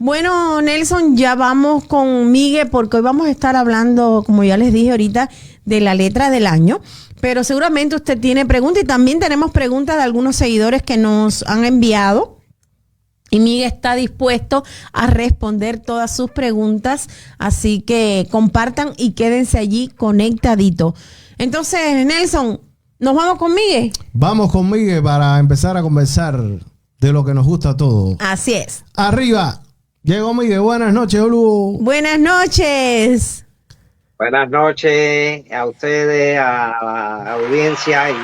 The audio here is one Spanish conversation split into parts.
Bueno, Nelson, ya vamos con Miguel porque hoy vamos a estar hablando, como ya les dije ahorita, de la letra del año. Pero seguramente usted tiene preguntas y también tenemos preguntas de algunos seguidores que nos han enviado. Y Miguel está dispuesto a responder todas sus preguntas. Así que compartan y quédense allí conectaditos. Entonces, Nelson, ¿nos vamos con Miguel? Vamos con Miguel para empezar a conversar de lo que nos gusta a todos. Así es. Arriba. Llegó Miguel. Buenas noches, Olu. Buenas noches. Buenas noches a ustedes, a la audiencia y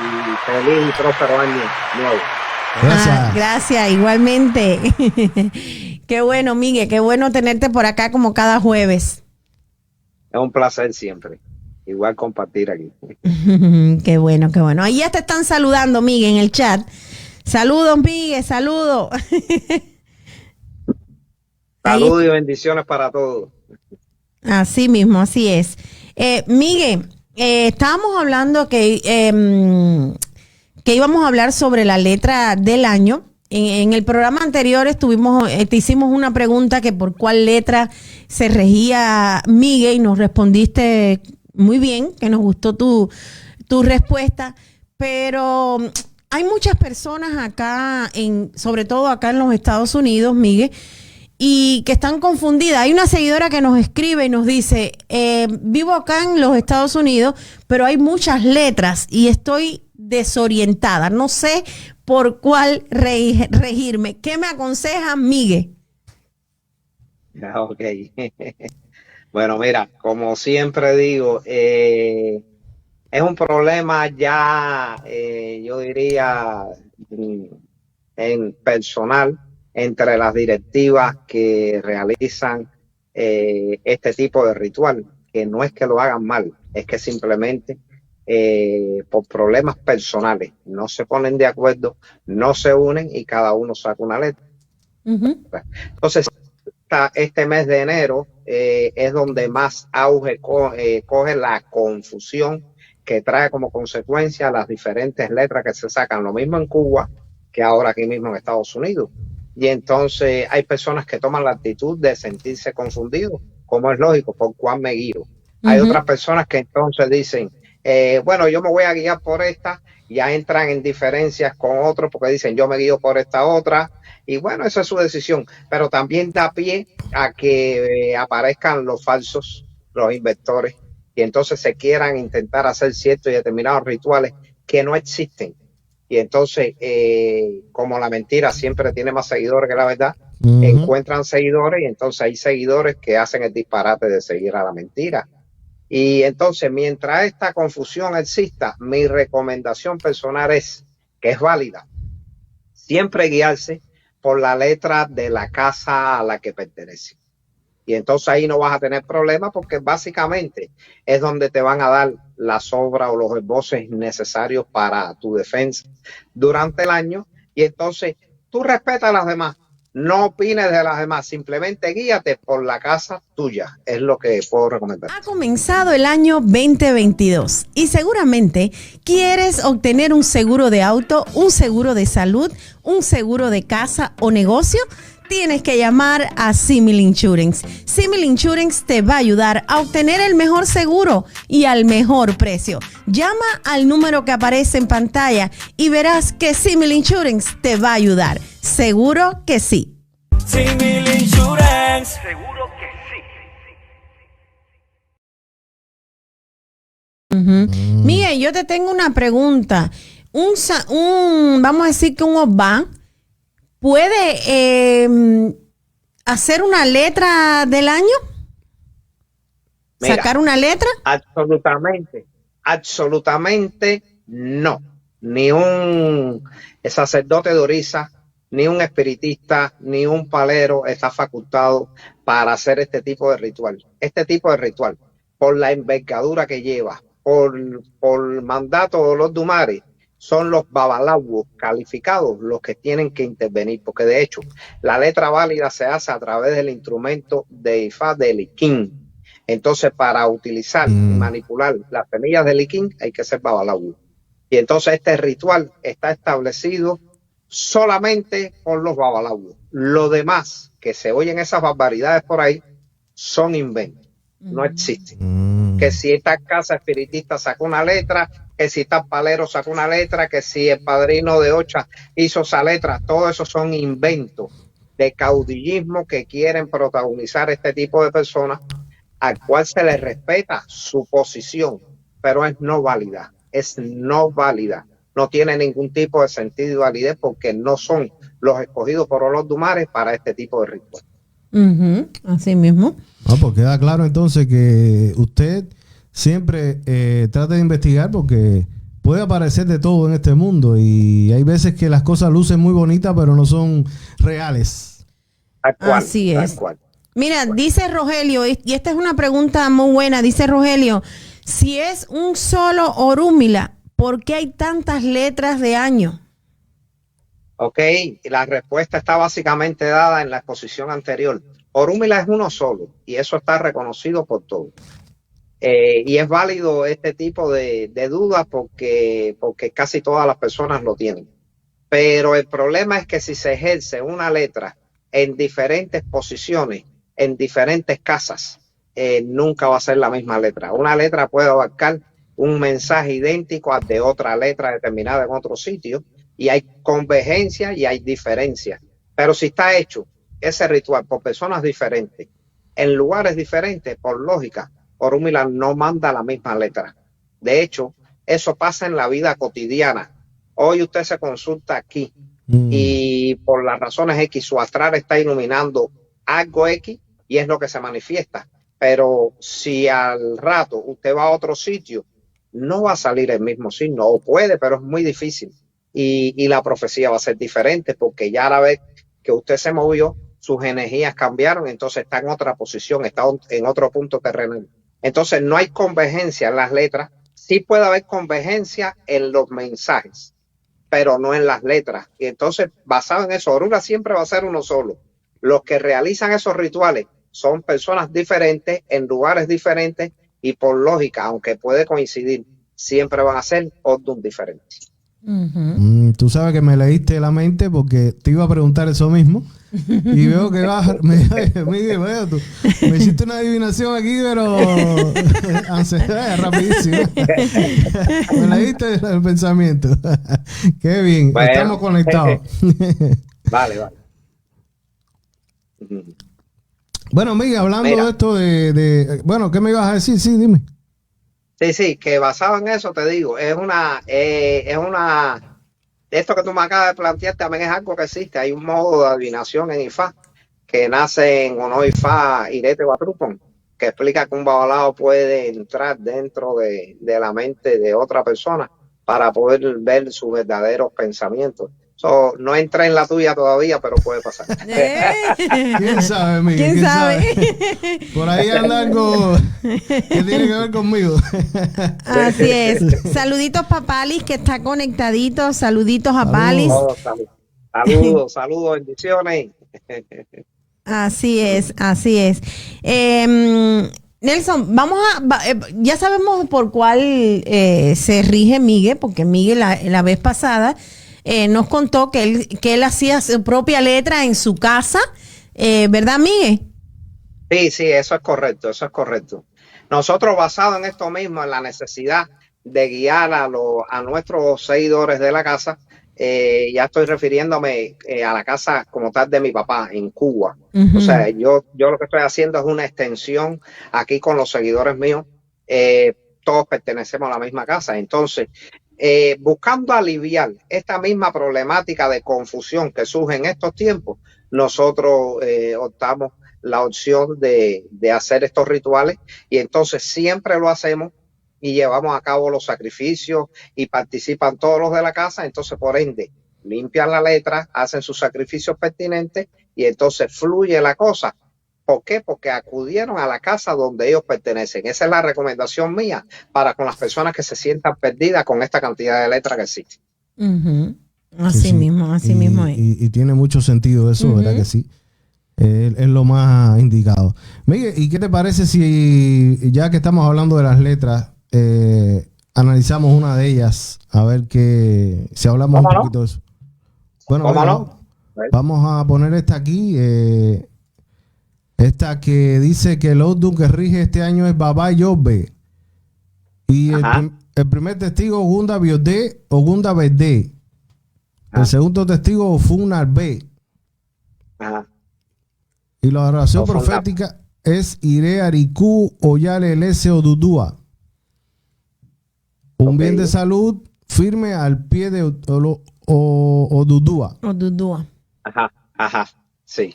feliz y próspero año nuevo. Gracias. Gracias, igualmente. Qué bueno, Miguel, qué bueno tenerte por acá como cada jueves. Es un placer siempre. Igual compartir aquí. Qué bueno, qué bueno. Ahí ya te están saludando, Miguel, en el chat. Saludos, Miguel, saludos. Saludos y bendiciones para todos. Así mismo, así es. Miguel, estábamos hablando que íbamos a hablar sobre la letra del año. En el programa anterior te hicimos una pregunta que por cuál letra se regía Miguel y nos respondiste muy bien, que nos gustó tu respuesta, pero hay muchas personas acá, sobre todo acá en los Estados Unidos, Miguel, y que están confundidas. Hay una seguidora que nos escribe y nos dice, vivo acá en los Estados Unidos, pero hay muchas letras y estoy desorientada. No sé por cuál regirme. ¿Qué me aconseja, Miguel? Ok. Bueno, mira, como siempre digo, es un problema ya, yo diría, en personal, entre las directivas que realizan este tipo de ritual, que no es que lo hagan mal, es que simplemente por problemas personales no se ponen de acuerdo, no se unen y cada uno saca una letra. Entonces, este mes de enero es donde más auge coge la confusión que trae como consecuencia las diferentes letras que se sacan, lo mismo en Cuba que ahora aquí mismo en Estados Unidos. Y entonces hay personas que toman la actitud de sentirse confundidos, como es lógico, por cuál me guío. Hay otras personas que entonces dicen, bueno, yo me voy a guiar por esta, ya entran en diferencias con otros porque dicen, yo me guío por esta otra, y bueno, esa es su decisión, pero también da pie a que aparezcan los falsos, los inversores, y entonces se quieran intentar hacer ciertos y determinados rituales que no existen. Y entonces, como la mentira siempre tiene más seguidores que la verdad, encuentran seguidores y entonces hay seguidores que hacen el disparate de seguir a la mentira. Y entonces, mientras esta confusión exista, mi recomendación personal es, que es válida, siempre guiarse por la letra de la casa a la que pertenece. Y entonces ahí no vas a tener problemas porque básicamente es donde te van a dar las obras o los esbozos necesarios para tu defensa durante el año. Y entonces tú respetas a las demás, no opines de las demás, simplemente guíate por la casa tuya. Es lo que puedo recomendar. Ha comenzado el año 2022 y seguramente quieres obtener un seguro de auto, un seguro de salud, un seguro de casa o negocio. Tienes que llamar a Simil Insurance. Simil Insurance te va a ayudar a obtener el mejor seguro y al mejor precio. Llama al número que aparece en pantalla y verás que Simil Insurance te va a ayudar. Seguro que sí. Simil Insurance. Seguro que sí. Miguel, yo te tengo una pregunta. Vamos a decir que un OBA ¿puede hacer una letra del año? Mira, ¿sacar una letra? Absolutamente no. Ni un sacerdote de Orisa, ni un espiritista, ni un palero está facultado para hacer este tipo de ritual. Este tipo de ritual, por la envergadura que lleva, por mandato de los Dumares, son los babalawos calificados los que tienen que intervenir, porque de hecho la letra válida se hace a través del instrumento de Ifá de Liquín. Entonces, para utilizar y manipular las semillas de Liquín hay que ser babalawo. Y entonces este ritual está establecido solamente por los babalawos. Lo demás que se oyen esas barbaridades por ahí son inventos, no existen. Que si esta casa espiritista sacó una letra, que si tal palero sacó una letra, que si el padrino de Ocha hizo esa letra, todo eso son inventos de caudillismo que quieren protagonizar este tipo de personas, al cual se les respeta su posición, pero es no válida, no tiene ningún tipo de sentido y validez porque no son los escogidos por los Dumares para este tipo de ritual. Así mismo. Pues queda claro entonces que usted siempre trata de investigar porque puede aparecer de todo en este mundo y hay veces que las cosas lucen muy bonitas pero no son reales. Así es. Mira, dice Rogelio, y esta es una pregunta muy buena, dice Rogelio, si es un solo orúmila, ¿por qué hay tantas letras de año? Ok, la respuesta está básicamente dada en la exposición anterior. Orúmila es uno solo y eso está reconocido por todos. Y es válido este tipo de dudas porque casi todas las personas lo tienen. Pero el problema es que si se ejerce una letra en diferentes posiciones, en diferentes casas, nunca va a ser la misma letra. Una letra puede abarcar un mensaje idéntico al de otra letra determinada en otro sitio y hay convergencia y hay diferencia. Pero si está hecho ese ritual por personas diferentes, en lugares diferentes, por lógica, Orúmila no manda la misma letra. De hecho, eso pasa en la vida cotidiana. Hoy usted se consulta aquí y por las razones X su astral está iluminando algo X y es lo que se manifiesta. Pero si al rato usted va a otro sitio, no va a salir el mismo signo, o puede, pero es muy difícil. Y la profecía va a ser diferente porque ya a la vez que usted se movió, sus energías cambiaron, entonces está en otra posición, está en otro punto terrenal. Entonces no hay convergencia en las letras, sí puede haber convergencia en los mensajes, pero no en las letras. Y entonces, basado en eso, Orula siempre va a ser uno solo. Los que realizan esos rituales son personas diferentes, en lugares diferentes, y por lógica, aunque puede coincidir, siempre van a ser Ordun diferentes. Tú sabes que me leíste la mente porque te iba a preguntar eso mismo y veo que Miguel, me hiciste una adivinación aquí, pero rapidísimo. Me leíste el pensamiento. Qué bien, bueno, estamos conectados. Vale. Bueno, Miguel, hablando de esto bueno, ¿qué me ibas a decir? Sí, dime. Sí, que basado en eso te digo, esto que tú me acabas de plantear también es algo que existe. Hay un modo de adivinación en Ifá que nace en Ono Ifá Irete Batrupon, que explica que un babalao puede entrar dentro de la mente de otra persona para poder ver sus verdaderos pensamientos. No entra en la tuya todavía, pero puede pasar. ¿Quién sabe, Miguel? ¿Quién sabe? Por ahí anda algo que tiene que ver conmigo. Así es. Saluditos para Palis, que está conectadito. Saluditos a Palis. Saludos, bendiciones. Así es. Nelson, ya sabemos por cuál se rige Miguel, porque Miguel la vez pasada nos contó que él hacía su propia letra en su casa, ¿verdad, Miguel? Sí, eso es correcto. Nosotros, basado en esto mismo, en la necesidad de guiar a nuestros seguidores de la casa, ya estoy refiriéndome a la casa como tal de mi papá en Cuba. O sea, yo lo que estoy haciendo es una extensión aquí con los seguidores míos. Todos pertenecemos a la misma casa. Entonces, buscando aliviar esta misma problemática de confusión que surge en estos tiempos, nosotros optamos la opción de hacer estos rituales y entonces siempre lo hacemos y llevamos a cabo los sacrificios y participan todos los de la casa. Entonces, por ende, limpian la letra, hacen sus sacrificios pertinentes y entonces fluye la cosa. ¿Por qué? Porque acudieron a la casa donde ellos pertenecen. Esa es la recomendación mía para con las personas que se sientan perdidas con esta cantidad de letras que existe. Así mismo es. Y tiene mucho sentido eso, ¿verdad que sí? Es lo más indicado. Miguel, ¿y qué te parece si, ya que estamos hablando de las letras, analizamos una de ellas? A ver si hablamos un poquito de eso. Bueno, vamos a poner esta aquí. Esta que dice que el Odun que rige este año es Baba Yobe. Y el primer testigo, Ogunda Biodé, Ogunda Bedé. El segundo testigo, Funar B. Ajá. Y la oración Ofunab. profética es Ire Ariku Oyale Elese Odudúa. Un bien de salud firme al pie de Odudúa. Odudúa. Ajá, sí.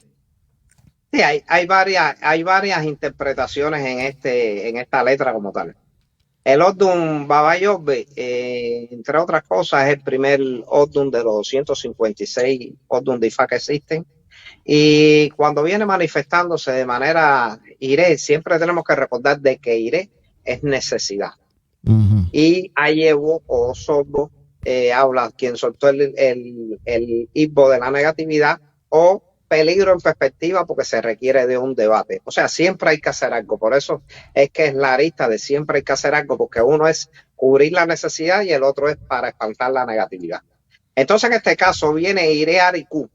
Sí, hay varias interpretaciones en esta letra como tal. El Odun Baba Yobe, entre otras cosas, es el primer Odun de los 256 Odun de Ifá que existen. Y cuando viene manifestándose de manera Iré, siempre tenemos que recordar de que Iré es necesidad. Y Ayewo o Sorbo habla quien soltó el himno de la negatividad o peligro en perspectiva porque se requiere de un debate. O sea, siempre hay que hacer algo. Por eso es que es la arista de siempre hay que hacer algo, porque uno es cubrir la necesidad y el otro es para espantar la negatividad. Entonces, en este caso viene Ire Ariku.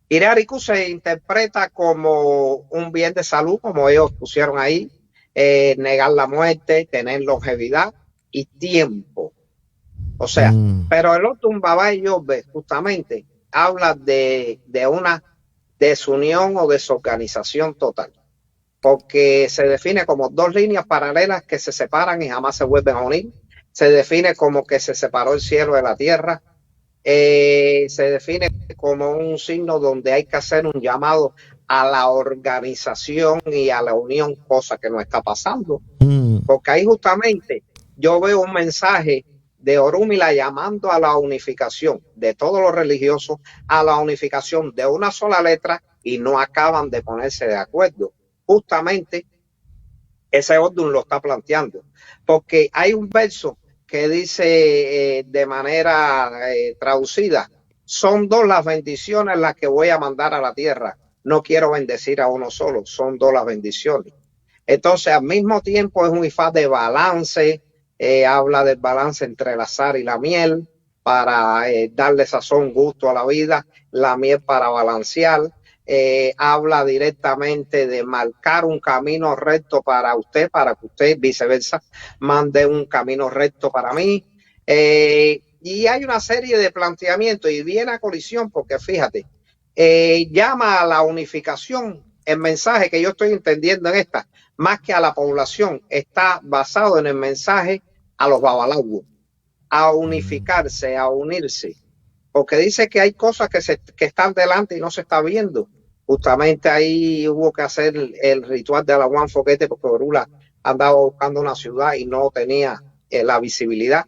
Ire Ariku se interpreta como un bien de salud, como ellos pusieron ahí, negar la muerte, tener longevidad y tiempo. O sea, pero el otro Baba Yobe justamente habla de una desunión o desorganización total, porque se define como dos líneas paralelas que se separan y jamás se vuelven a unir. Se define como que se separó el cielo de la tierra. Se define como un signo donde hay que hacer un llamado a la organización y a la unión, cosa que no está pasando, porque ahí justamente yo veo un mensaje de Orúmila llamando a la unificación de todos los religiosos, a la unificación de una sola letra, y no acaban de ponerse de acuerdo. Justamente ese Odun lo está planteando, porque hay un verso que dice de manera traducida, son dos las bendiciones las que voy a mandar a la tierra, no quiero bendecir a uno solo, son dos las bendiciones. Entonces al mismo tiempo es un ifá de balance. Habla del balance entre el azar y la miel para darle sazón, gusto a la vida, la miel para balancear. Habla directamente de marcar un camino recto para que usted viceversa mande un camino recto para mí. Y hay una serie de planteamientos y viene a colisión porque fíjate, llama a la unificación. El mensaje que yo estoy entendiendo en esta, más que a la población, está basado en el mensaje a los babalaguos, a unificarse, a unirse, porque dice que hay cosas que están delante y no se está viendo. Justamente ahí hubo que hacer el ritual de Alahuán Foquete porque Orula andaba buscando una ciudad y no tenía la visibilidad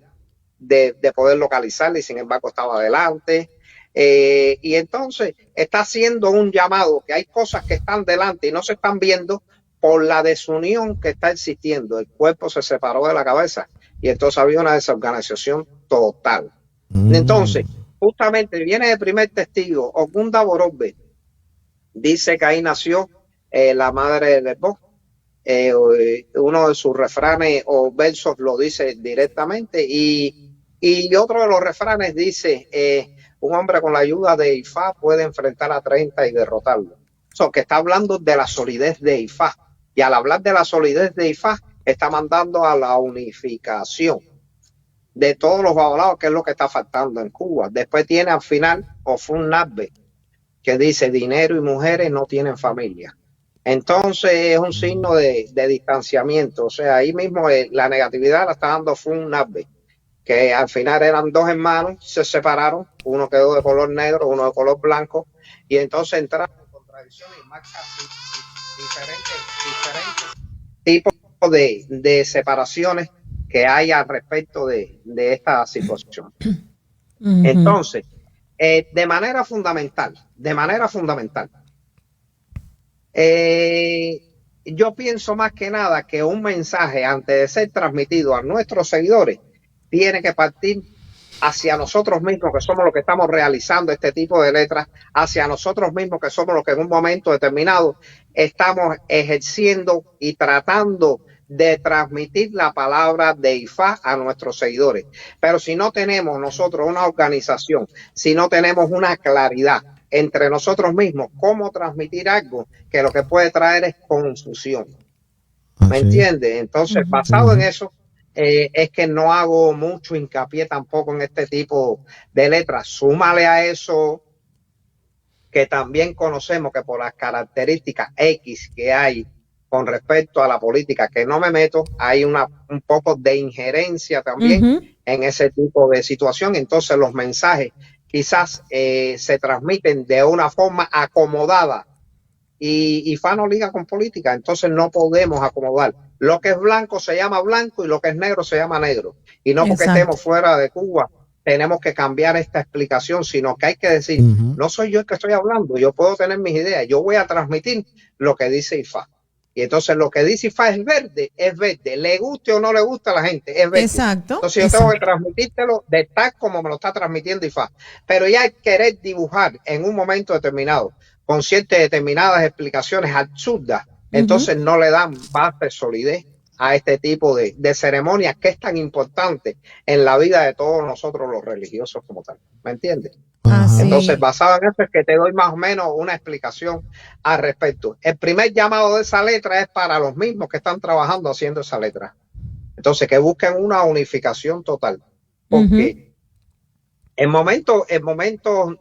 de poder localizarla y sin embargo estaba adelante. Y entonces está haciendo un llamado que hay cosas que están delante y no se están viendo por la desunión que está existiendo. El cuerpo se separó de la cabeza y entonces había una desorganización total. Entonces, justamente viene el primer testigo, Ogunda Borobbe, dice que ahí nació la madre de Lesbos. Uno de sus refranes o versos lo dice directamente y otro de los refranes dice, un hombre con la ayuda de Ifá puede enfrentar a 30 y derrotarlo. Que está hablando de la solidez de Ifá. Y al hablar de la solidez de Ifá, está mandando a la unificación de todos los babalaos, que es lo que está faltando en Cuba. Después tiene al final Ofun Nabbe, que dice dinero y mujeres no tienen familia. Entonces es un signo de distanciamiento. O sea, ahí mismo la negatividad la está dando Ofun Nabbe, que al final eran dos hermanos, se separaron, uno quedó de color negro, uno de color blanco, y entonces entraron en contradicciones y marcan diferentes tipos de separaciones que hay al respecto de esta situación. Entonces, de manera fundamental, yo pienso más que nada que un mensaje, antes de ser transmitido a nuestros seguidores, tiene que partir hacia nosotros mismos, que somos los que estamos realizando este tipo de letras, hacia nosotros mismos, que somos los que en un momento determinado estamos ejerciendo y tratando de transmitir la palabra de Ifá a nuestros seguidores. Pero si no tenemos nosotros una organización, si no tenemos una claridad, entre nosotros mismos cómo transmitir algo que lo que puede traer es confusión. ¿Me entiendes? Entonces, basado en eso, es que no hago mucho hincapié tampoco en este tipo de letras. Súmale a eso que también conocemos que por las características X que hay con respecto a la política, que no me meto, hay un poco de injerencia también en ese tipo de situación. Entonces los mensajes quizás se transmiten de una forma acomodada y FA no liga con política, entonces no podemos acomodar. Lo que es blanco se llama blanco y lo que es negro se llama negro. Y no porque estemos fuera de Cuba tenemos que cambiar esta explicación, sino que hay que decir, no soy yo el que estoy hablando, yo puedo tener mis ideas, yo voy a transmitir lo que dice IFA. Y entonces lo que dice IFA es verde, le guste o no le gusta a la gente, es verde. Exacto. Entonces yo tengo que transmitírtelo de tal como me lo está transmitiendo IFA. Pero ya querer dibujar en un momento determinado, con ciertas determinadas explicaciones absurdas, entonces no le dan base, solidez a este tipo de ceremonias que es tan importante en la vida de todos nosotros los religiosos como tal. ¿Me entiendes? Entonces, basado en eso es que te doy más o menos una explicación al respecto. El primer llamado de esa letra es para los mismos que están trabajando haciendo esa letra. Entonces, que busquen una unificación total. Porque en momentos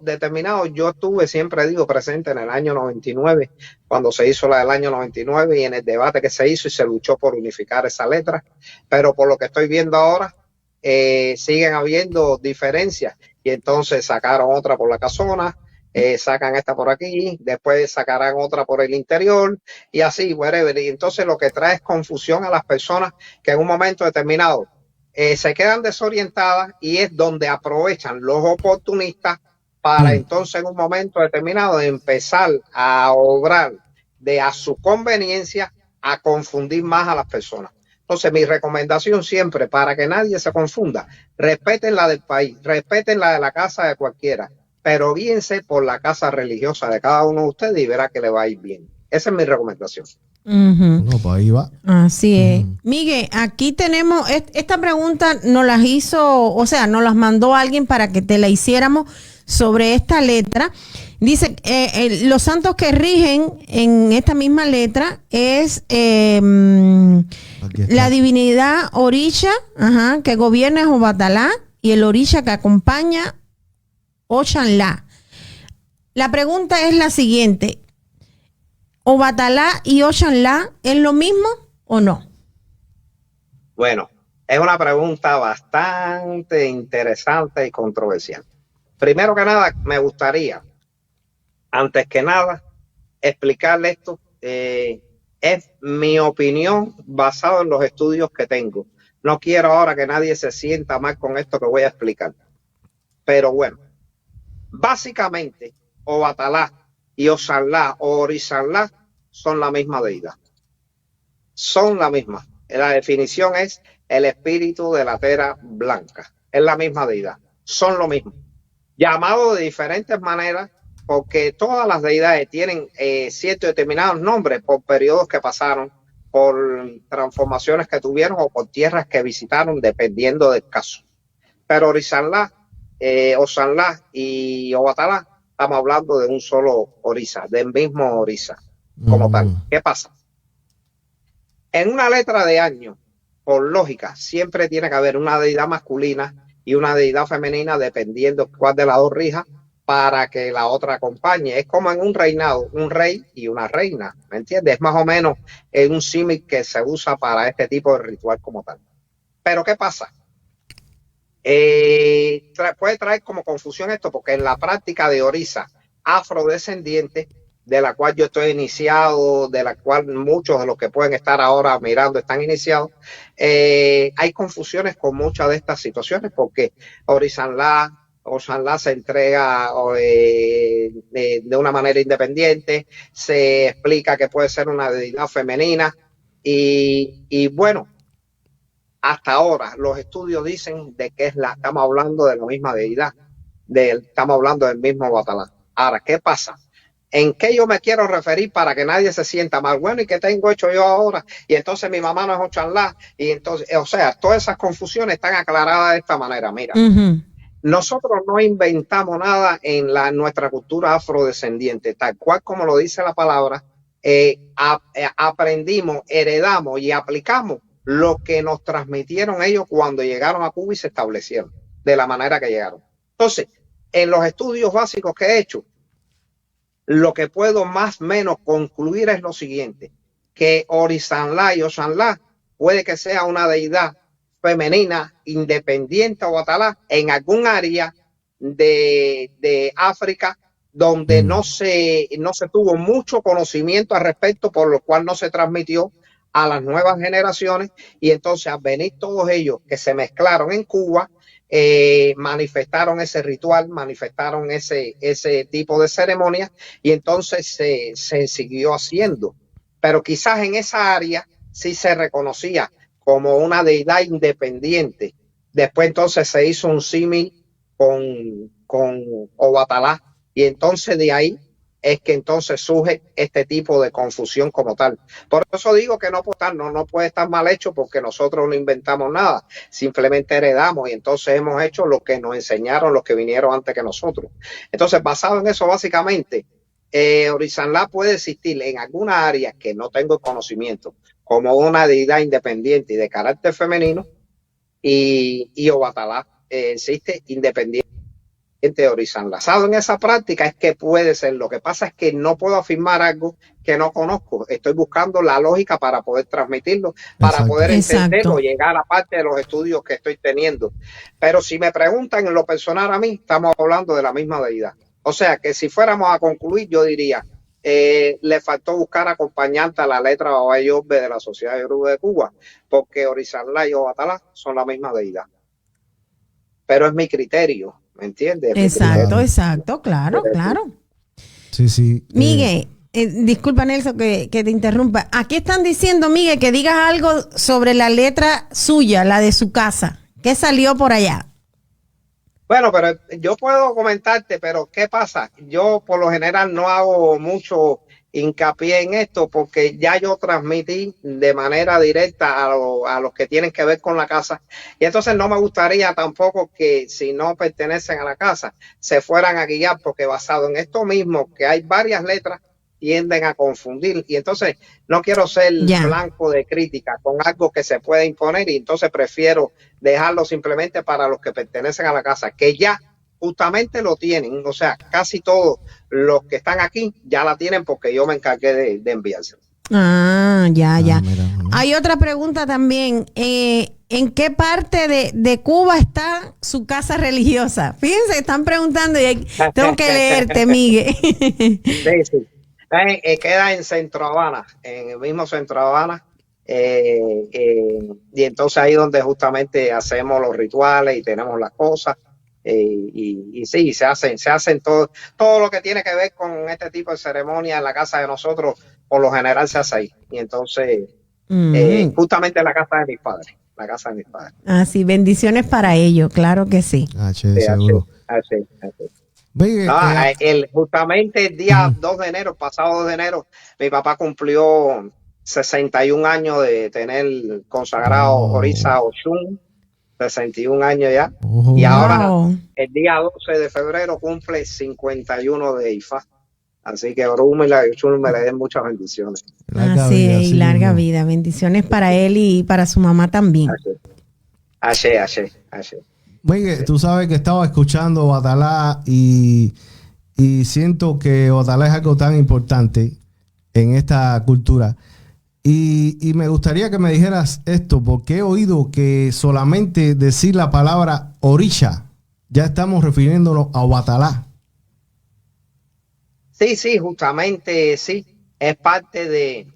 determinados yo estuve, siempre digo, presente en el año 99, cuando se hizo la del año 99 y en el debate que se hizo y se luchó por unificar esa letra. Pero por lo que estoy viendo ahora, siguen habiendo diferencias. Y entonces sacaron otra por la casona, sacan esta por aquí, después sacarán otra por el interior y así, whatever. Y entonces lo que trae es confusión a las personas que en un momento determinado se quedan desorientadas y es donde aprovechan los oportunistas para entonces en un momento determinado empezar a obrar a su conveniencia a confundir más a las personas. Entonces, mi recomendación siempre, para que nadie se confunda, respeten la del país, respeten la de la casa de cualquiera, pero guíense por la casa religiosa de cada uno de ustedes y verá que le va a ir bien. Esa es mi recomendación. No, pues ahí va. Así es. Miguel, aquí tenemos, esta pregunta nos las hizo, o sea, nos las mandó alguien para que te la hiciéramos sobre esta letra. Dice, los santos que rigen en esta misma letra es la divinidad Orisha, que gobierna es Obatalá, y el Orisha que acompaña Oxanlá. La pregunta es la siguiente: ¿Obatalá y Oxanlá es lo mismo o no? Bueno, es una pregunta bastante interesante y controversial. Primero que nada, me gustaría, antes que nada, explicarle esto. Es mi opinión basada en los estudios que tengo. No quiero ahora que nadie se sienta mal con esto que voy a explicar. Pero bueno, básicamente, Obatalá y Oxanlá o Orizanlá son la misma deidad. Son la misma. La definición es el espíritu de la tierra blanca. Es la misma deidad. Son lo mismo. Llamado de diferentes maneras, porque todas las deidades tienen ciertos determinados nombres por periodos que pasaron, por transformaciones que tuvieron o por tierras que visitaron, dependiendo del caso. Pero Orizanlá, Oxanlá y Obatalá, estamos hablando de un solo Orisa, del mismo Orisa, como tal. ¿Qué pasa? En una letra de año, por lógica, siempre tiene que haber una deidad masculina y una deidad femenina, dependiendo cuál de las dos rija, para que la otra acompañe. Es como en un reinado, un rey y una reina, ¿me entiendes? Es más o menos un símil que se usa para este tipo de ritual como tal. Pero ¿qué pasa? Puede traer como confusión esto, porque en la práctica de Orisa afrodescendiente, de la cual yo estoy iniciado, de la cual muchos de los que pueden estar ahora mirando están iniciados, hay confusiones con muchas de estas situaciones, porque Oxanlá se entrega de una manera independiente, se explica que puede ser una deidad femenina y bueno, hasta ahora los estudios dicen de que estamos hablando de la misma deidad, estamos hablando del mismo Obatalá. Ahora, ¿qué pasa? ¿En qué yo me quiero referir para que nadie se sienta mal? Bueno, ¿y qué tengo hecho yo ahora? Y entonces mi mamá no es Oxanlá, y entonces, o sea, todas esas confusiones están aclaradas de esta manera. Mira, nosotros no inventamos nada en nuestra cultura afrodescendiente, tal cual como lo dice la palabra, aprendimos, heredamos y aplicamos lo que nos transmitieron ellos cuando llegaron a Cuba y se establecieron de la manera que llegaron. Entonces, en los estudios básicos que he hecho, lo que puedo más o menos concluir es lo siguiente, que Orissanlá y Oxanlá puede que sea una deidad femenina, independiente o atalá, en algún área de África donde no se tuvo mucho conocimiento al respecto, por lo cual no se transmitió a las nuevas generaciones, y entonces al venir todos ellos que se mezclaron en Cuba, manifestaron ese ritual, manifestaron ese tipo de ceremonia, y entonces se siguió haciendo. Pero quizás en esa área sí se reconocía como una deidad independiente. Después entonces se hizo un símil con Obatalá, y entonces de ahí es que entonces surge este tipo de confusión como tal. Por eso digo que no puede estar mal hecho, porque nosotros no inventamos nada, simplemente heredamos y entonces hemos hecho lo que nos enseñaron los que vinieron antes que nosotros. Entonces, basado en eso, básicamente, Orissanlá puede existir en alguna área que no tengo conocimiento, como una deidad independiente y de carácter femenino, y Obatalá existe independiente de Orissanlá. Basado en esa práctica es que puede ser. Lo que pasa es que no puedo afirmar algo que no conozco. Estoy buscando la lógica para poder transmitirlo, para poder entenderlo, llegar a la parte de los estudios que estoy teniendo. Pero si me preguntan en lo personal a mí, estamos hablando de la misma deidad. O sea que si fuéramos a concluir, yo diría, le faltó buscar acompañante a la letra Baba Yobe de la Sociedad Yoruba de Cuba, porque Orissanlá y Obatalá son la misma deidad. Pero es mi criterio, ¿me entiendes? Exacto, claro. Sí. Miguel, disculpa, Nelson, que te interrumpa. Aquí están diciendo, Miguel, que digas algo sobre la letra suya, la de su casa. ¿Qué salió por allá? Bueno, pero yo puedo comentarte, pero ¿qué pasa? Yo por lo general no hago mucho hincapié en esto, porque ya yo transmití de manera directa a los que tienen que ver con la casa, y entonces no me gustaría tampoco que, si no pertenecen a la casa, se fueran a guiar, porque basado en esto mismo, que hay varias letras, tienden a confundir, y entonces no quiero ser blanco de crítica con algo que se puede imponer, y entonces prefiero dejarlo simplemente para los que pertenecen a la casa, que ya justamente lo tienen. O sea, casi todos los que están aquí ya la tienen, porque yo me encargué de enviárselo. Ya. Mira. Hay otra pregunta también. ¿En qué parte de Cuba está su casa religiosa? Fíjense, están preguntando y tengo que leerte, Miguel. Sí. Queda en Centro Habana, en el mismo Centro Habana. Y entonces ahí donde justamente hacemos los rituales y tenemos las cosas. Y sí, se hacen todo lo que tiene que ver con este tipo de ceremonia en la casa de nosotros, por lo general se hace ahí. Y entonces, justamente en la casa de mis padres. Sí, bendiciones para ellos, claro que sí. Seguro. Así. Justamente el día 2 de enero, pasado 2 de enero, mi papá cumplió 61 años de tener consagrado Orisa Oshun. 61 años ya. Y ahora el día 12 de febrero cumple 51 de Ifá. Así que Oruma y la Oshun me le den muchas bendiciones. Larga vida. Bendiciones para él y para su mamá también. Así. Oye, tú sabes que estaba escuchando Obatalá y siento que Obatalá es algo tan importante en esta cultura. Y me gustaría que me dijeras esto, porque he oído que solamente decir la palabra orisha, ya estamos refiriéndonos a Obatalá. Sí, justamente sí. Es parte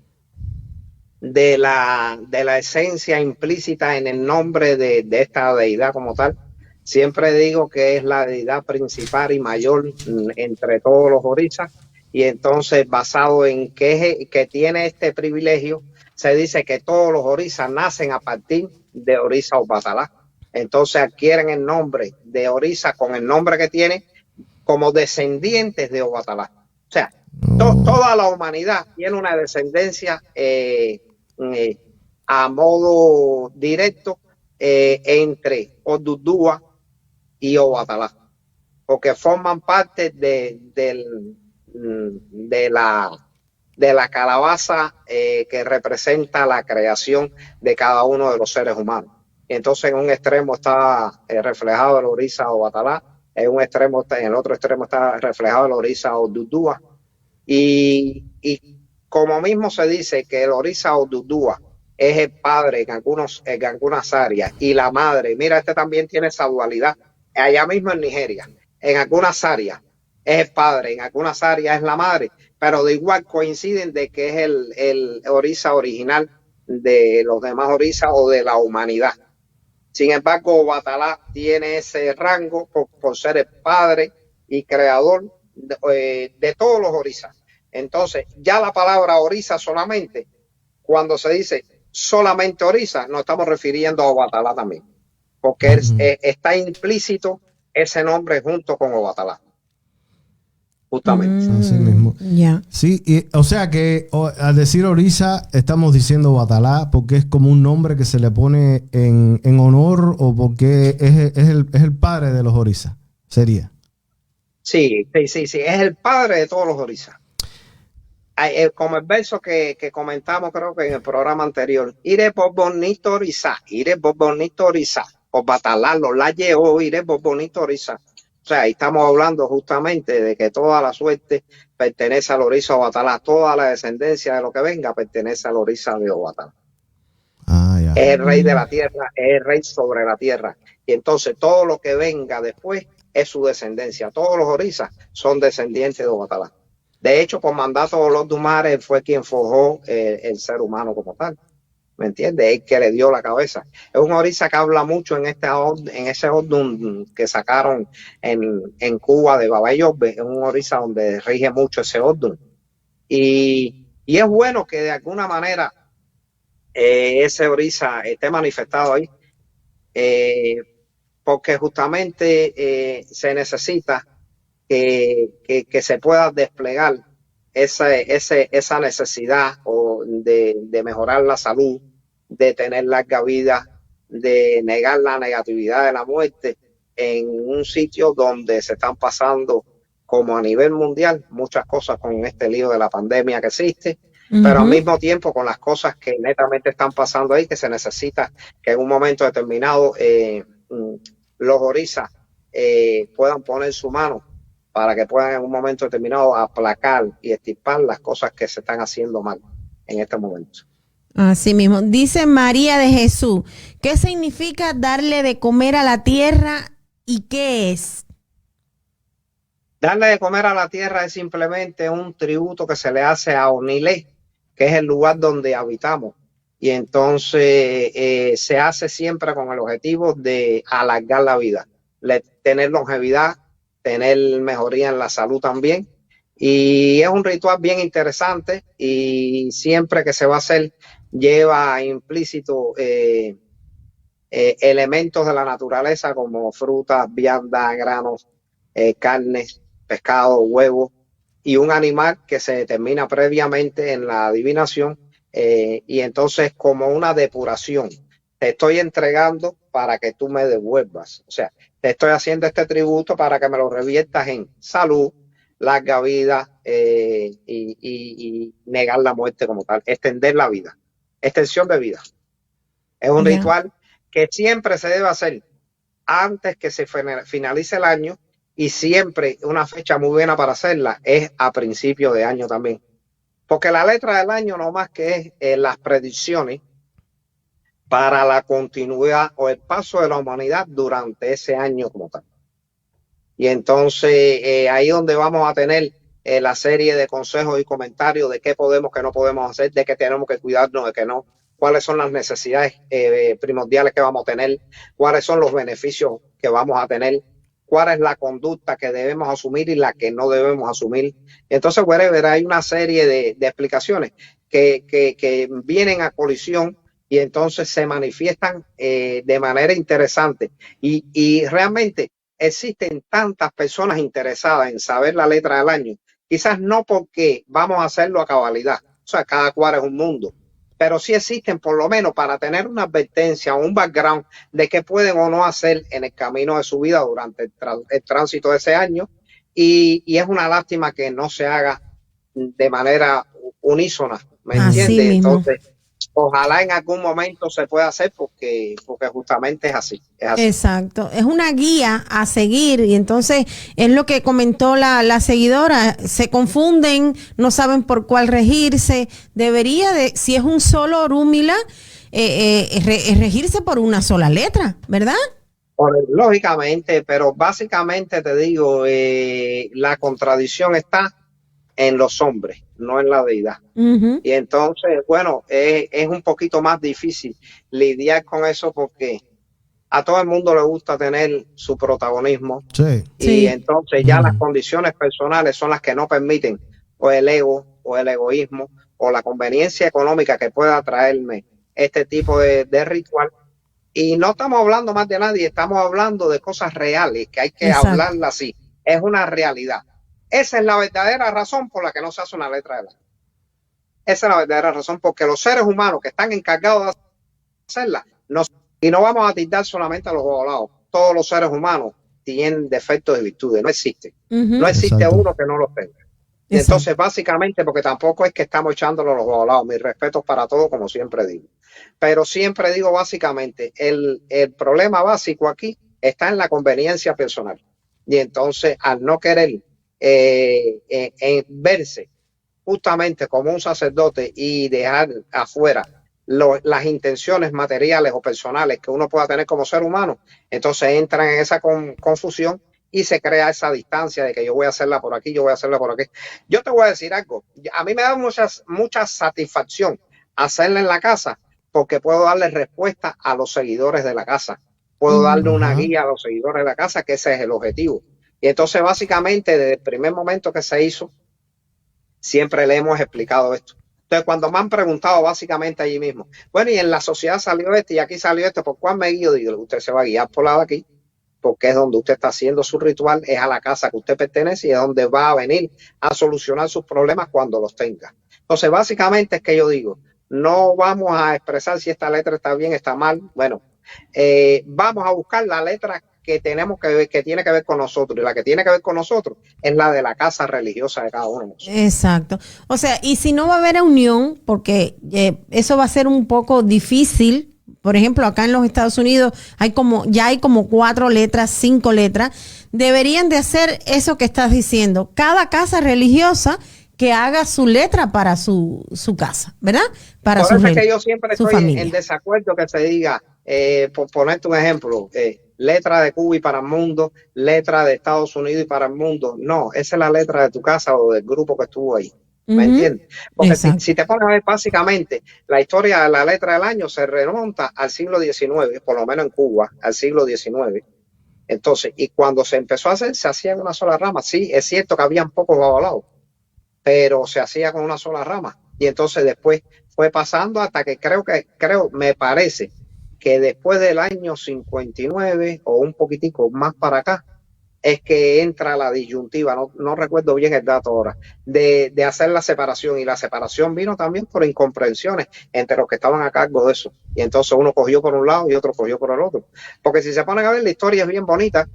de la esencia implícita en el nombre de esta deidad como tal. Siempre digo que es la deidad principal y mayor entre todos los orisas. Y entonces, basado en que tiene este privilegio, se dice que todos los orisas nacen a partir de Orisa Obatalá. Entonces adquieren el nombre de Orisa con el nombre que tiene, como descendientes de Obatalá. O sea, toda la humanidad tiene una descendencia a modo directo entre Odudúa y Obatalá, porque forman parte de la calabaza que representa la creación de cada uno de los seres humanos. Entonces, en un extremo está reflejado el Orisa Obatalá, en el otro extremo está reflejado el Orisa Odudúa, y como mismo se dice que el Orisa Odudúa es el padre en algunas áreas y la madre, mira, también tiene esa dualidad, allá mismo en Nigeria, en algunas áreas es el padre, en algunas áreas es la madre, pero de igual coinciden de que es el Orisa original de los demás Orisas o de la humanidad. Sin embargo, Obatalá tiene ese rango por ser el padre y creador de todos los Orisas. Entonces, ya la palabra Orisa solamente, cuando se dice solamente Orisa, nos estamos refiriendo a Obatalá también, porque está implícito ese nombre junto con Obatalá. Justamente. Así mismo. Ya. Sí, o sea que al decir Orisa estamos diciendo Obatalá porque es como un nombre que se le pone en honor o porque es el padre de los Orisas, sería. Sí, es el padre de todos los Orisas. Como el verso que comentamos creo que en el programa anterior, iré por bonito Orisa, Obatalá lo la llevó, iré por bonito Orisa. O sea, ahí estamos hablando justamente de que toda la suerte pertenece al Orisa Obatalá, toda la descendencia de lo que venga pertenece al Orisa de Obatalá. Ya. Es el rey de la tierra, es el rey sobre la tierra. Y entonces todo lo que venga después es su descendencia. Todos los Orisas son descendientes de Obatalá. De hecho, por mandato de Olodumare fue quien forjó el ser humano como tal. ¿Me entiendes? Es que le dio la cabeza. Es un Orisa que habla mucho en ese Odun que sacaron en Cuba de Baba Yobe. Es un Orisa donde rige mucho ese Odun. Y es bueno que de alguna manera ese Orisa esté manifestado ahí. Porque justamente se necesita que se pueda desplegar esa necesidad de mejorar la salud, de tener larga vida, de negar la negatividad de la muerte en un sitio donde se están pasando, como a nivel mundial, muchas cosas con este lío de la pandemia que existe, pero al mismo tiempo con las cosas que netamente están pasando ahí, que se necesita que en un momento determinado los Orisas puedan poner su mano para que puedan en un momento determinado aplacar y extirpar las cosas que se están haciendo mal en este momento. Así mismo. Dice María de Jesús, ¿qué significa darle de comer a la tierra y qué es? Darle de comer a la tierra es simplemente un tributo que se le hace a Onilé, que es el lugar donde habitamos. Y entonces se hace siempre con el objetivo de alargar la vida, tener longevidad, tener mejoría en la salud también. Y es un ritual bien interesante y siempre que se va a hacer lleva implícito elementos de la naturaleza como frutas, viandas, granos, carnes, pescado, huevos y un animal que se determina previamente en la adivinación y entonces como una depuración. Te estoy entregando para que tú me devuelvas. O sea, te estoy haciendo este tributo para que me lo reviertas en salud, larga vida y negar la muerte como tal, extender la vida, extensión de vida. Es un ritual que siempre se debe hacer antes que se finalice el año y siempre una fecha muy buena para hacerla es a principio de año también. Porque la letra del año no más que es las predicciones para la continuidad o el paso de la humanidad durante ese año como tal. Y entonces ahí donde vamos a tener la serie de consejos y comentarios de qué podemos, qué no podemos hacer, de qué tenemos que cuidarnos, de qué no, cuáles son las necesidades primordiales que vamos a tener, cuáles son los beneficios que vamos a tener, cuál es la conducta que debemos asumir y la que no debemos asumir. Entonces, whatever, hay una serie de explicaciones que vienen a colisión y entonces se manifiestan de manera interesante. Y realmente existen tantas personas interesadas en saber la letra del año, quizás no porque vamos a hacerlo a cabalidad, o sea, cada cual es un mundo, pero sí existen por lo menos para tener una advertencia o un background de qué pueden o no hacer en el camino de su vida durante el tránsito de ese año. Y es una lástima que no se haga de manera unísona, ¿me Así entiendes? mismo. Entonces, ojalá en algún momento se pueda hacer porque justamente es así. Exacto, es una guía a seguir y entonces es lo que comentó la seguidora, se confunden, no saben por cuál regirse, debería de, si es un solo orúmila, regirse por una sola letra, ¿verdad? Lógicamente, pero básicamente te digo, la contradicción está en los hombres, no en la deidad. Uh-huh. Y entonces, bueno, es un poquito más difícil lidiar con eso porque a todo el mundo le gusta tener su protagonismo. Sí. Y Sí. entonces ya las condiciones personales son las que no permiten o el ego o el egoísmo o la conveniencia económica que pueda traerme este tipo de ritual. Y no estamos hablando más de nadie, estamos hablando de cosas reales que hay que hablarlas así. Es una realidad. Esa es la verdadera razón por la que no se hace una letra de año. Esa es la verdadera razón, porque los seres humanos que están encargados de hacerla, y no vamos a tildar solamente a los volados. Todos los seres humanos tienen defectos y virtudes, no existe. Uh-huh. No existe Exacto. uno que no los tenga. Y entonces, básicamente, porque tampoco es que estamos echándolo a los volados, mis respetos para todos, como siempre digo. Pero siempre digo, básicamente, el problema básico aquí está en la conveniencia personal. Y entonces, al no querer verse justamente como un sacerdote y dejar afuera las intenciones materiales o personales que uno pueda tener como ser humano, entonces entran en esa confusión y se crea esa distancia de que yo voy a hacerla por aquí, yo voy a hacerla por aquí. Yo te voy a decir algo, a mí me da mucha satisfacción hacerla en la casa porque puedo darle respuesta a los seguidores de la casa, puedo darle una guía a los seguidores de la casa, que ese es el objetivo. Y entonces básicamente desde el primer momento que se hizo, siempre le hemos explicado esto. Entonces cuando me han preguntado básicamente allí mismo, bueno, y en la sociedad salió este y aquí salió este, ¿por cuál me guío? Digo, usted se va a guiar por la de aquí, porque es donde usted está haciendo su ritual, es a la casa que usted pertenece y es donde va a venir a solucionar sus problemas cuando los tenga. Entonces básicamente es que yo digo, no vamos a expresar si esta letra está bien, está mal, bueno, vamos a buscar la letra que tenemos que ver, que tiene que ver con nosotros, y la que tiene que ver con nosotros es la de la casa religiosa de cada uno de nosotros. Exacto. O sea, y si no va a haber unión, porque eso va a ser un poco difícil. Por ejemplo, acá en los Estados Unidos ya hay como 4 letras, 5 letras. Deberían de hacer eso que estás diciendo. Cada casa religiosa que haga su letra para su casa, ¿verdad? Para por eso es que yo siempre estoy familia. en desacuerdo que se diga, por ponerte un ejemplo, letra de Cuba y para el mundo, letra de Estados Unidos y para el mundo. No, esa es la letra de tu casa o del grupo que estuvo ahí. ¿Me entiendes? Porque si te pones a ver, básicamente, la historia de la letra del año se remonta al siglo XIX, por lo menos en Cuba, al siglo XIX. Entonces, y cuando se empezó a hacer, se hacía en una sola rama. Sí, es cierto que habían pocos babalaos, pero se hacía con una sola rama. Y entonces después fue pasando hasta que me parece que después del año 59 o un poquitico más para acá, es que entra la disyuntiva, no recuerdo bien el dato ahora, de hacer la separación. Y la separación vino también por incomprensiones entre los que estaban a cargo de eso. Y entonces uno cogió por un lado y otro cogió por el otro. Porque si se ponen a ver, la historia es bien bonita.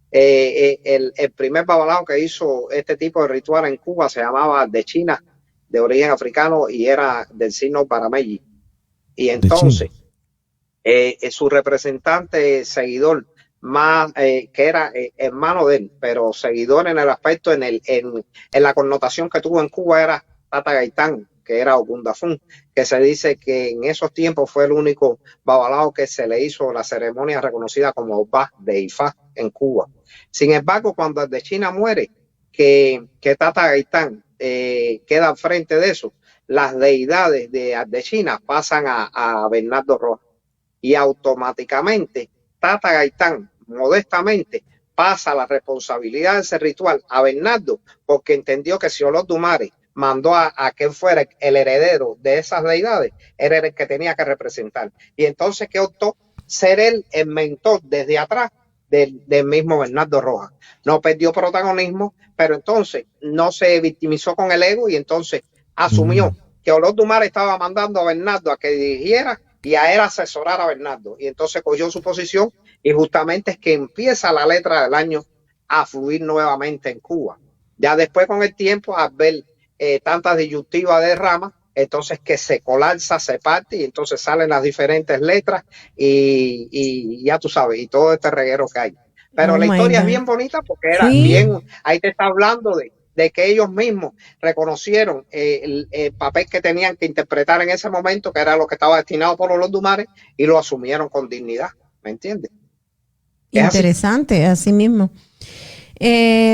El primer babalao que hizo este tipo de ritual en Cuba se llamaba de China, de origen africano, y era del signo Parameyi. Y entonces su representante, seguidor, más que era hermano de él, pero seguidor en el aspecto, en la connotación que tuvo en Cuba, era Tata Gaitán, que era Ogundafún, que se dice que en esos tiempos fue el único babalao que se le hizo la ceremonia reconocida como Ba de Ifá en Cuba. Sin embargo, cuando el de China muere, que Tata Gaitán queda al frente de eso, las deidades de China pasan a Bernardo Rojas, y automáticamente Tata Gaitán modestamente pasa la responsabilidad de ese ritual a Bernardo, porque entendió que si Olot Dumare mandó a que él fuera el heredero de esas deidades, era el que tenía que representar. Y entonces que optó ser él el mentor desde atrás del mismo Bernardo Rojas. No perdió protagonismo, pero entonces no se victimizó con el ego y entonces asumió que Olor Dumare estaba mandando a Bernardo a que dirigiera y a él asesorar a Bernardo. Y entonces cogió su posición y justamente es que empieza la letra del año a fluir nuevamente en Cuba. Ya después con el tiempo, al ver tantas disyuntivas de ramas, entonces que se colapsa, se parte y entonces salen las diferentes letras y ya tú sabes, y todo este reguero que hay. Pero la historia es bien bonita porque era bien, ahí te está hablando de que ellos mismos reconocieron el papel que tenían que interpretar en ese momento, que era lo que estaba destinado por Olor Dumare, y lo asumieron con dignidad, ¿me entiendes? Interesante, así mismo.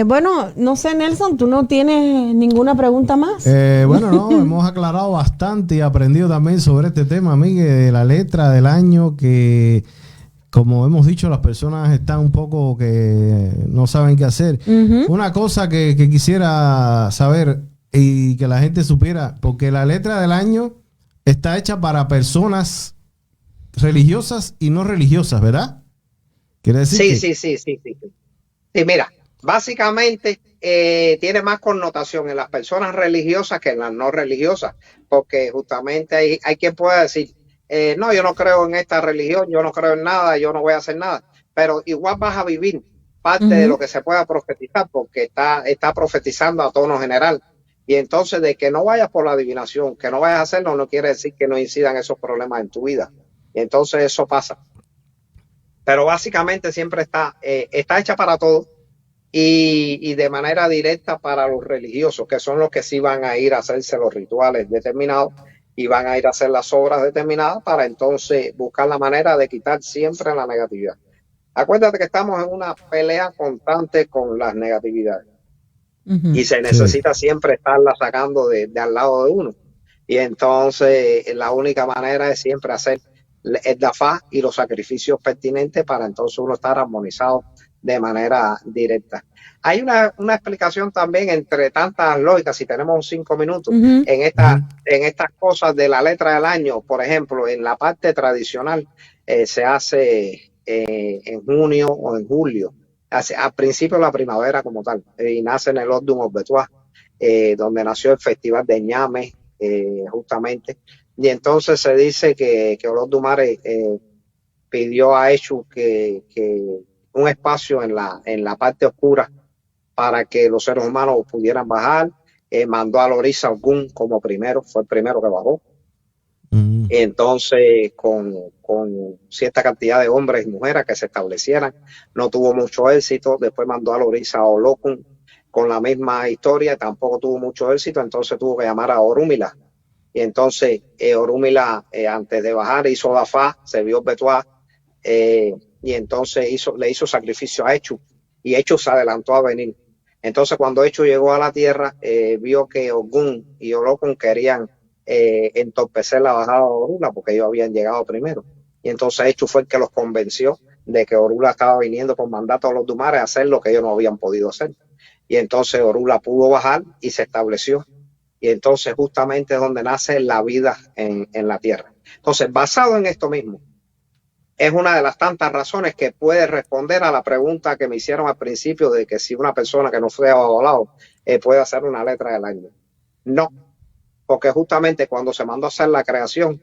Bueno, no sé, Nelson, ¿tú no tienes ninguna pregunta más? Bueno, no, hemos aclarado bastante y aprendido también sobre este tema, Miguel, de la letra del año, que como hemos dicho, las personas están un poco que no saben qué hacer. Una cosa que quisiera saber y que la gente supiera, porque la letra del año está hecha para personas religiosas y no religiosas, ¿verdad? ¿Quiere decir Sí, mira, básicamente tiene más connotación en las personas religiosas que en las no religiosas, porque justamente hay quien pueda decir, no, yo no creo en esta religión, yo no creo en nada, yo no voy a hacer nada, pero igual vas a vivir parte de lo que se pueda profetizar, porque está profetizando a tono general. Y entonces de que no vayas por la adivinación, que no vayas a hacerlo, no quiere decir que no incidan esos problemas en tu vida. Y entonces eso pasa. Pero básicamente siempre está hecha para todos y de manera directa para los religiosos, que son los que sí van a ir a hacerse los rituales determinados y van a ir a hacer las obras determinadas para entonces buscar la manera de quitar siempre la negatividad. Acuérdate que estamos en una pelea constante con las negatividades y se necesita siempre estarla sacando de al lado de uno. Y entonces la única manera es siempre hacer el dafá y los sacrificios pertinentes para entonces uno estar armonizado de manera directa. Hay una explicación también entre tantas lógicas, si tenemos 5 minutos, en estas cosas de la letra del año. Por ejemplo, en la parte tradicional se hace en junio o en julio, al principio de la primavera como tal, y nace en el Ordum Obbetuá, donde nació el Festival de Ñame, justamente. Y entonces se dice que Olor Dumare pidió a Eshu que un espacio en la parte oscura para que los seres humanos pudieran bajar. Mandó a Lorisa Ogún como primero, fue el primero que bajó. Entonces, con cierta cantidad de hombres y mujeres que se establecieran, no tuvo mucho éxito. Después mandó a Lorisa Olokun con la misma historia, tampoco tuvo mucho éxito. Entonces tuvo que llamar a Orúmila. Y entonces Orúmila, antes de bajar, hizo dafá, se vio Betuá, y entonces le hizo sacrificio a Echu, y Echu se adelantó a venir. Entonces cuando Echu llegó a la tierra, vio que Ogún y Olokun querían entorpecer la bajada de Orula, porque ellos habían llegado primero. Y entonces Echu fue el que los convenció de que Orula estaba viniendo por mandato a los Dumares a hacer lo que ellos no habían podido hacer. Y entonces Orula pudo bajar y se estableció. Y entonces justamente es donde nace la vida en la tierra. Entonces, basado en esto mismo, es una de las tantas razones que puede responder a la pregunta que me hicieron al principio de que si una persona que no fue avalado puede hacer una letra del año. No, porque justamente cuando se mandó a hacer la creación,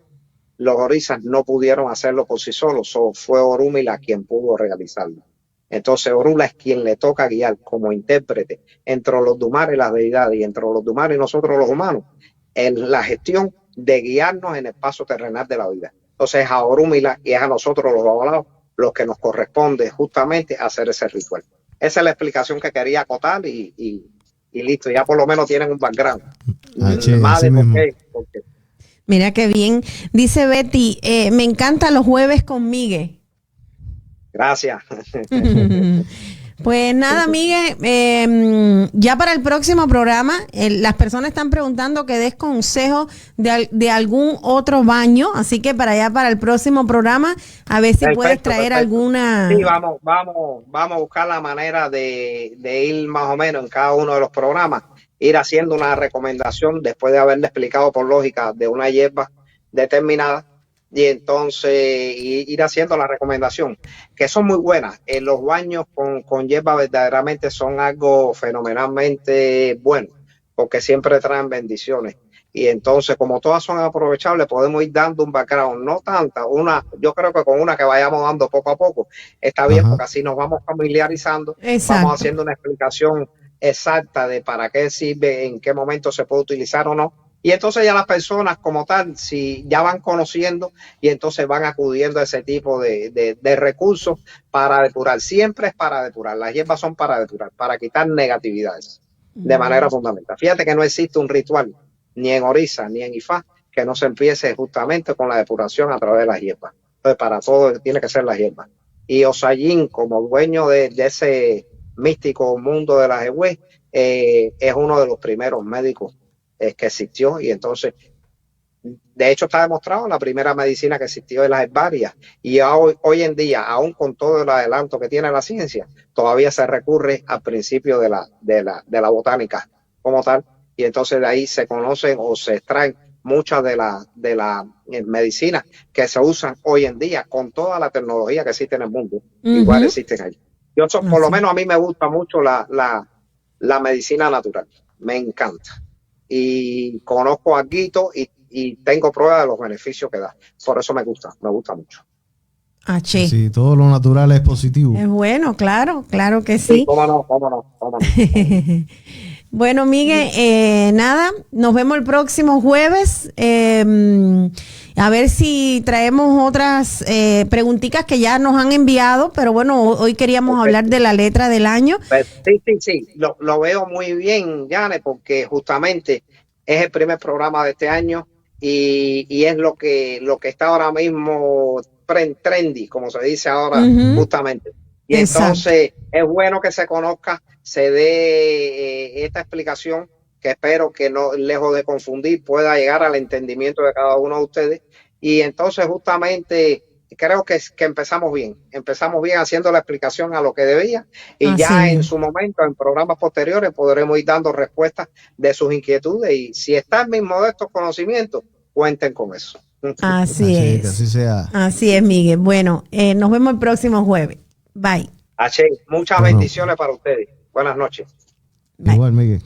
los orisas no pudieron hacerlo por sí solos, fue Orúmila quien pudo realizarlo. Entonces Orula es quien le toca guiar como intérprete entre los Dumares y las deidades, y entre los Dumares y nosotros los humanos, en la gestión de guiarnos en el paso terrenal de la vida. Entonces es a Orúmila y es a nosotros los avalados los que nos corresponde justamente hacer ese ritual. Esa es la explicación que quería acotar y listo, ya por lo menos tienen un background. Más de por qué. Mira qué bien. Dice Betty, me encantan los jueves con Miguel. Gracias. Pues nada, Miguel, ya para el próximo programa, las personas están preguntando que des consejos de algún otro baño, así que para allá, para el próximo programa, a ver si puedes traer alguna... Sí, vamos a buscar la manera de ir más o menos en cada uno de los programas, ir haciendo una recomendación después de haberle explicado por lógica de una hierba determinada, y entonces ir haciendo la recomendación, que son muy buenas. Los baños con hierba verdaderamente son algo fenomenalmente bueno, porque siempre traen bendiciones. Y entonces, como todas son aprovechables, podemos ir dando un background, no tanta, yo creo que con una que vayamos dando poco a poco, está bien, Ajá. porque así nos vamos familiarizando, Exacto. vamos haciendo una explicación exacta de para qué sirve, en qué momento se puede utilizar o no. Y entonces ya las personas como tal, si ya van conociendo y entonces van acudiendo a ese tipo de recursos para depurar. Siempre es para depurar. Las hierbas son para depurar, para quitar negatividades de manera fundamental. Fíjate que no existe un ritual, ni en Orissa, ni en Ifá, que no se empiece justamente con la depuración a través de las hierbas. Entonces, para todo tiene que ser las hierbas. Y Osallín, como dueño de ese místico mundo de las Ewe, es uno de los primeros médicos que existió, y entonces de hecho está demostrado la primera medicina que existió de las herbarias, y hoy en día, aún con todo el adelanto que tiene la ciencia, todavía se recurre al principio de la botánica como tal, y entonces de ahí se conocen o se extraen muchas de la medicinas que se usan hoy en día con toda la tecnología que existe en el mundo. Igual existen ahí. Por lo menos a mí me gusta mucho la medicina natural, me encanta. Y conozco a Guito y tengo pruebas de los beneficios que da. Por eso me gusta mucho. H. Sí, todo lo natural es positivo. Es bueno, claro que sí. Cómo no. Bueno, Miguel, nada, nos vemos el próximo jueves. A ver si traemos otras preguntitas que ya nos han enviado, pero bueno, hoy queríamos hablar de la letra del año. Sí, lo veo muy bien, Yane, porque justamente es el primer programa de este año y es lo que está ahora mismo trendy, como se dice ahora, justamente. Y entonces es bueno que se conozca, se dé esta explicación, que espero que no, lejos de confundir, pueda llegar al entendimiento de cada uno de ustedes. Y entonces justamente creo que empezamos bien haciendo la explicación a lo que debía, y ya en su momento, en programas posteriores, podremos ir dando respuestas de sus inquietudes, y si está en mis modestos conocimientos, cuenten con eso. Así es. Que así sea. Así es, Miguel. Bueno, nos vemos el próximo jueves. Bye. Muchas bendiciones para ustedes. Buenas noches. Igual, Miguel.